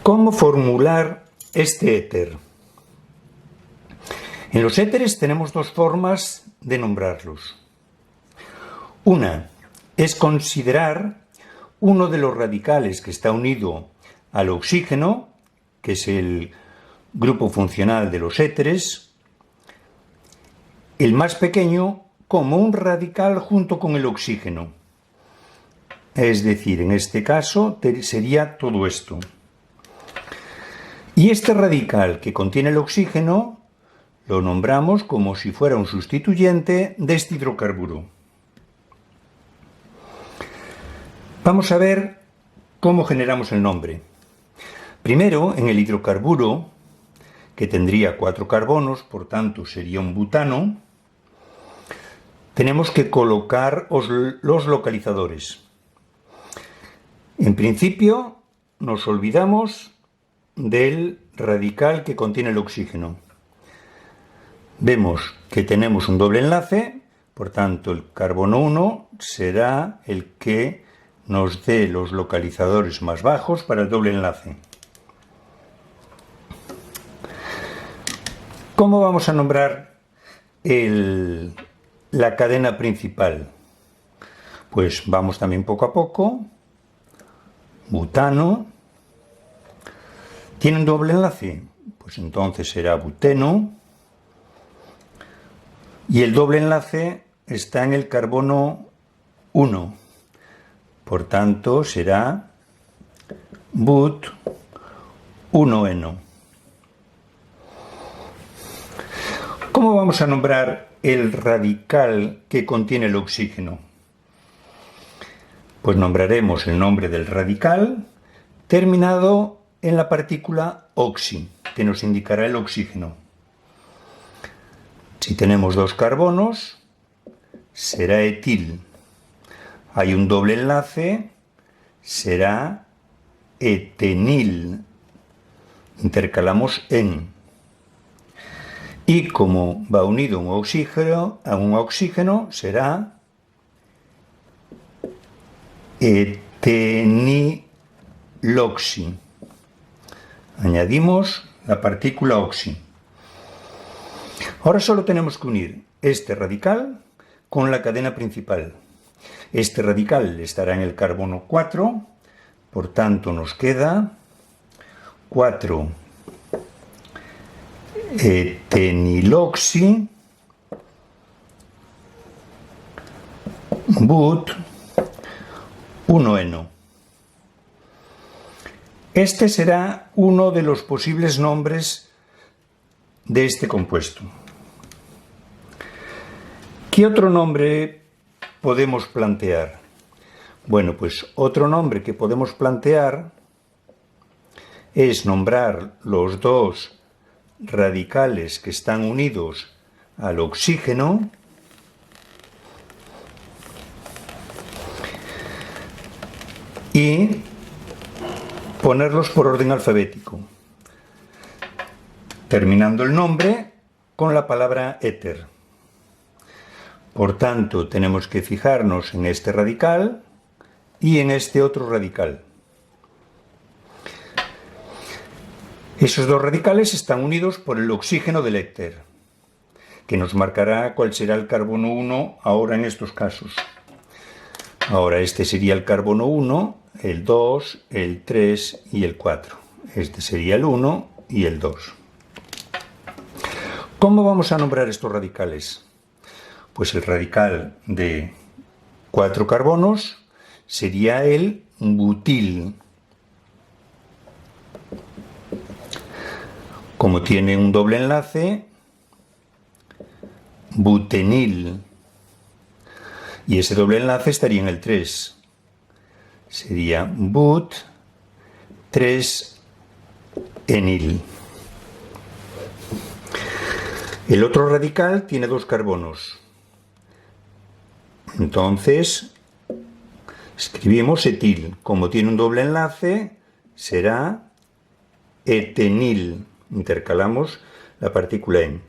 ¿Cómo formular este éter? En los éteres tenemos dos formas de nombrarlos. Una es considerar uno de los radicales que está unido al oxígeno, que es el grupo funcional de los éteres, el más pequeño, como un radical junto con el oxígeno. Es decir, en este caso sería todo esto. Y este radical que contiene el oxígeno lo nombramos como si fuera un sustituyente de este hidrocarburo. Vamos a ver cómo generamos el nombre. Primero, en el hidrocarburo, que tendría 4 carbonos, por tanto sería un butano, tenemos que colocar los localizadores. En principio, nos olvidamos del radical que contiene el oxígeno. Vemos que tenemos un doble enlace, por tanto el carbono 1 será el que nos dé los localizadores más bajos para el doble enlace. ¿Cómo vamos a nombrar la cadena principal? Pues vamos también poco a poco. Butano. ¿Tiene un doble enlace? Pues entonces será buteno. Y el doble enlace está en el carbono 1. Por tanto, será but-1eno. ¿Cómo vamos a nombrar el radical que contiene el oxígeno? Pues nombraremos el nombre del radical terminado en la partícula oxi, que nos indicará el oxígeno. Si tenemos 2 carbonos, será etil. Hay un doble enlace, será etenil. Intercalamos en. Y como va unido a un oxígeno, será eteniloxi. Añadimos la partícula oxi. Ahora solo tenemos que unir este radical con la cadena principal. Este radical estará en el carbono 4, por tanto nos queda 4 eteniloxi but-1eno. Este será uno de los posibles nombres de este compuesto. ¿Qué otro nombre podemos plantear? Bueno, pues otro nombre que podemos plantear es nombrar los dos radicales que están unidos al oxígeno y ponerlos por orden alfabético, terminando el nombre con la palabra éter. Por tanto, tenemos que fijarnos en este radical y en este otro radical. Esos dos radicales están unidos por el oxígeno del éter, que nos marcará cuál será el carbono 1 ahora en estos casos. Ahora este sería el carbono 1, el 2, el 3 y el 4. Este sería el 1 y el 2. ¿Cómo vamos a nombrar estos radicales? Pues el radical de 4 carbonos sería el butil. Como tiene un doble enlace, butenil. Y ese doble enlace estaría en el 3. Sería but-3-enil. El otro radical tiene 2 carbonos. Entonces, escribimos etil. Como tiene un doble enlace, será etenil. Intercalamos la partícula en.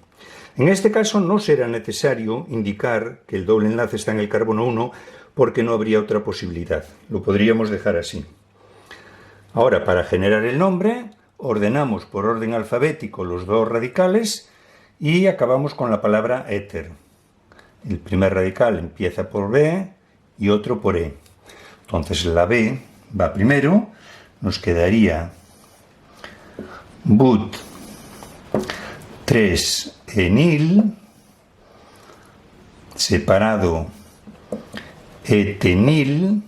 En este caso no será necesario indicar que el doble enlace está en el carbono 1 porque no habría otra posibilidad. Lo podríamos dejar así. Ahora, para generar el nombre, ordenamos por orden alfabético los dos radicales y acabamos con la palabra éter. El primer radical empieza por B y otro por E. Entonces la B va primero, nos quedaría but 3 enil, separado etenil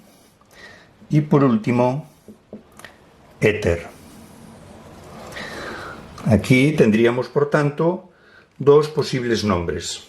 y por último éter. Aquí tendríamos, por tanto, dos posibles nombres.